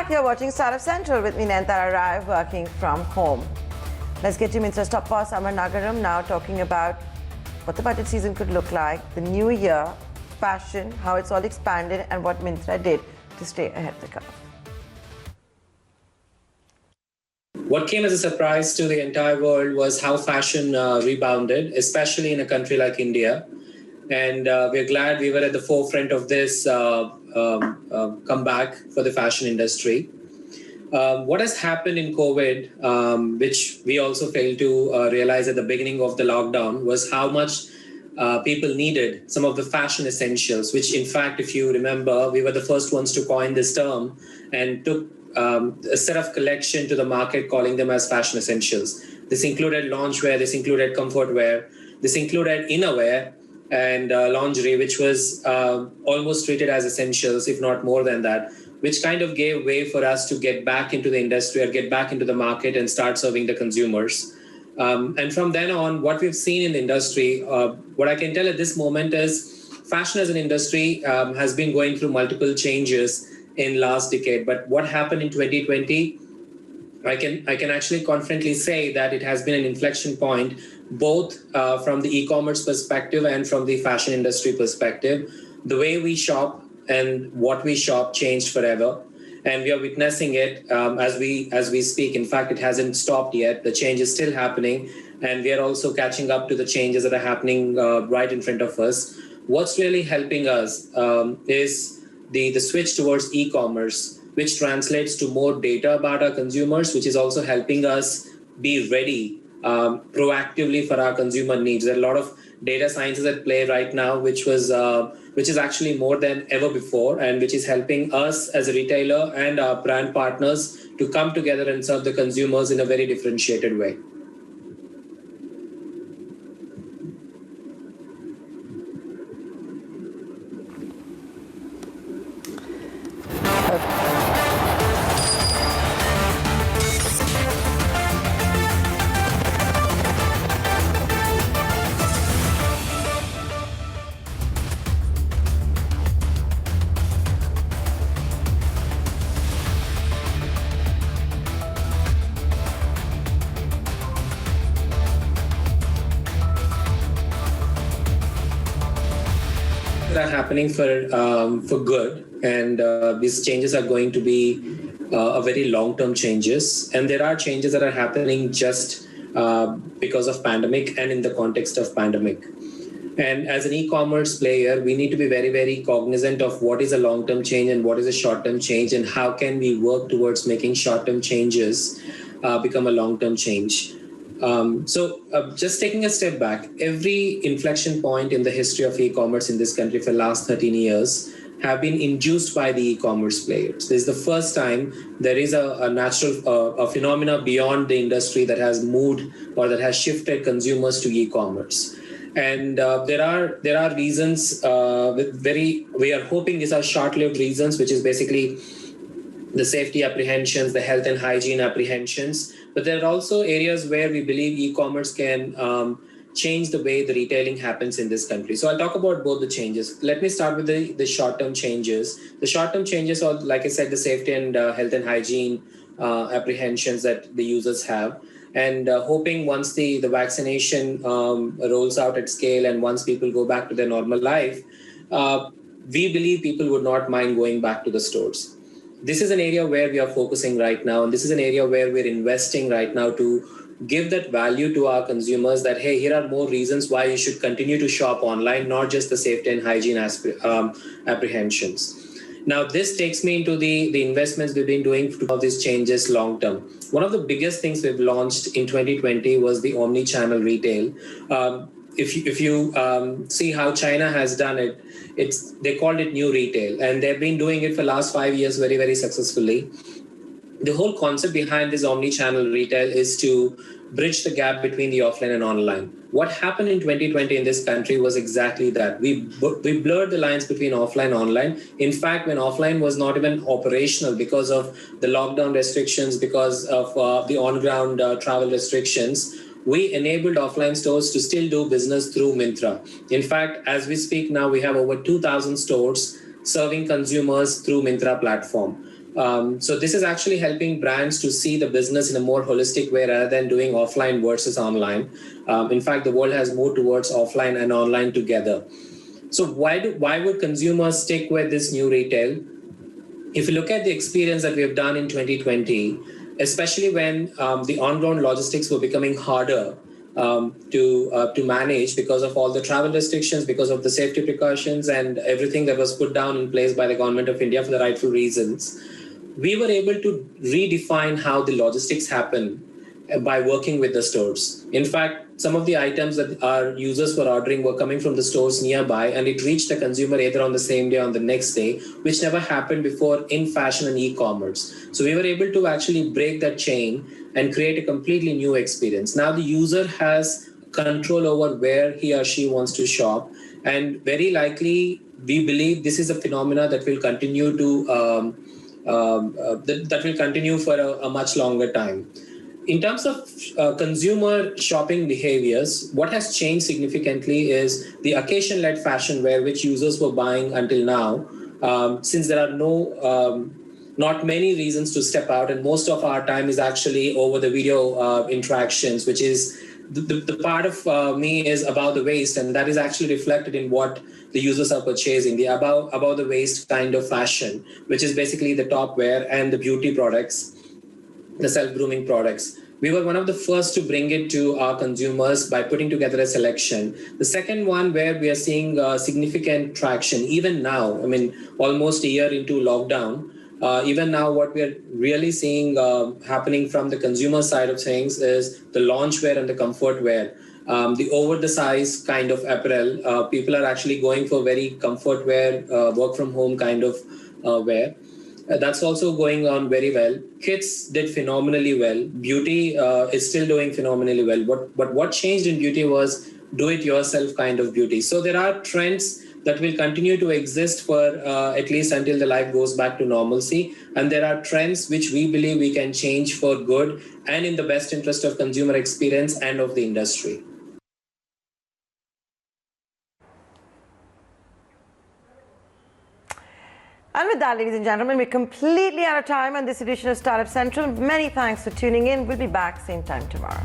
back. You're watching Startup Central with me, Nantara Rai, working from home. Let's get to Myntra's top boss, Amar Nagaram, now talking about what the budget season could look like, the new year, fashion, how it's all expanded, and what Myntra did to stay ahead of the curve. What came as a surprise to the entire world was how fashion rebounded, especially in a country like India. And we're glad we were at the forefront of this comeback for the fashion industry. What has happened in COVID, which we also failed to realize at the beginning of the lockdown, was how much people needed some of the fashion essentials, which in fact, if you remember, we were the first ones to coin this term and took a set of collection to the market, calling them as fashion essentials. This included loungewear, this included comfort wear, this included innerwear, and lingerie, which was almost treated as essentials, if not more than that, which kind of gave way for us to get back into the industry or get back into the market and start serving the consumers. And from then on, what we've seen in the industry, what I can tell at this moment is fashion as an industry has been going through multiple changes in last decade. But what happened in 2020, I can actually confidently say that it has been an inflection point, both from the e-commerce perspective and from the fashion industry perspective. The way we shop and what we shop changed forever, and we are witnessing it as we speak. In fact, it hasn't stopped yet. The change is still happening, and we are also catching up to the changes that are happening right in front of us. What's really helping us is the switch towards e-commerce, which translates to more data about our consumers, which is also helping us be ready proactively for our consumer needs. There are a lot of data sciences at play right now, which is actually more than ever before, and which is helping us as a retailer and our brand partners to come together and serve the consumers in a very differentiated way. That are happening for good, and these changes are going to be a very long-term changes, and there are changes that are happening just because of pandemic and in the context of pandemic. And as an e-commerce player, we need to be very, very cognizant of what is a long-term change and what is a short-term change, and how can we work towards making short-term changes become a long-term change. So just taking a step back, every inflection point in the history of e-commerce in this country for the last 13 years have been induced by the e-commerce players. This is the first time there is a natural a phenomena beyond the industry that has moved or that has shifted consumers to e-commerce. And there are reasons, we are hoping these are short-lived reasons, which is basically the safety apprehensions, the health and hygiene apprehensions. But there are also areas where we believe e-commerce can change the way the retailing happens in this country. So I'll talk about both the changes. Let me start with the short-term changes. The short-term changes are, like I said, the safety and health and hygiene apprehensions that the users have. And hoping once the vaccination rolls out at scale and once people go back to their normal life, we believe people would not mind going back to the stores. This is an area where we are focusing right now, and this is an area where we're investing right now to give that value to our consumers that, hey, here are more reasons why you should continue to shop online, not just the safety and hygiene apprehensions. Now, this takes me into the investments we've been doing to have these changes long term. One of the biggest things we've launched in 2020 was the omni-channel retail. If you see how China has done it, they called it new retail, and they've been doing it for the last 5 years very, very successfully. The whole concept behind this omni-channel retail is to bridge the gap between the offline and online. What happened in 2020 in this country was exactly that. We blurred the lines between offline and online. In fact, when offline was not even operational because of the lockdown restrictions, because of the on-ground travel restrictions, we enabled offline stores to still do business through Myntra. In fact, as we speak now, we have over 2,000 stores serving consumers through Myntra platform. So this is actually helping brands to see the business in a more holistic way rather than doing offline versus online. In fact, the world has moved towards offline and online together. So why would consumers stick with this new retail? If you look at the experience that we have done in 2020, especially when the on-ground logistics were becoming harder to manage because of all the travel restrictions, because of the safety precautions and everything that was put down in place by the government of India for the rightful reasons, we were able to redefine how the logistics happen by working with the stores. In fact, some of the items that our users were ordering were coming from the stores nearby, and it reached the consumer either on the same day or on the next day, which never happened before in fashion and e-commerce. So we were able to actually break that chain and create a completely new experience. Now the user has control over where he or she wants to shop, and very likely we believe this is a phenomena that will continue to that will continue for a much longer time. In terms of consumer shopping behaviors, what has changed significantly is the occasion-led fashion wear, which users were buying until now, since there are not many reasons to step out, and most of our time is actually over the video interactions, which is the part of me is above the waist, and that is actually reflected in what the users are purchasing, the above the waist kind of fashion, which is basically the top wear and the beauty products, the self-grooming products. We were one of the first to bring it to our consumers by putting together a selection. The second one where we are seeing significant traction, even now, I mean, almost a year into lockdown, even now what we are really seeing happening from the consumer side of things is the lounge wear and the comfort wear. The over-the-size kind of apparel, people are actually going for very comfort wear, work from home kind of wear. That's also going on very well. Kids did phenomenally well. Beauty is still doing phenomenally well. But what changed in beauty was do-it-yourself kind of beauty. So there are trends that will continue to exist for at least until the life goes back to normalcy. And there are trends which we believe we can change for good and in the best interest of consumer experience and of the industry. And with that, ladies and gentlemen, we're completely out of time on this edition of Startup Central. Many thanks for tuning in. We'll be back same time tomorrow.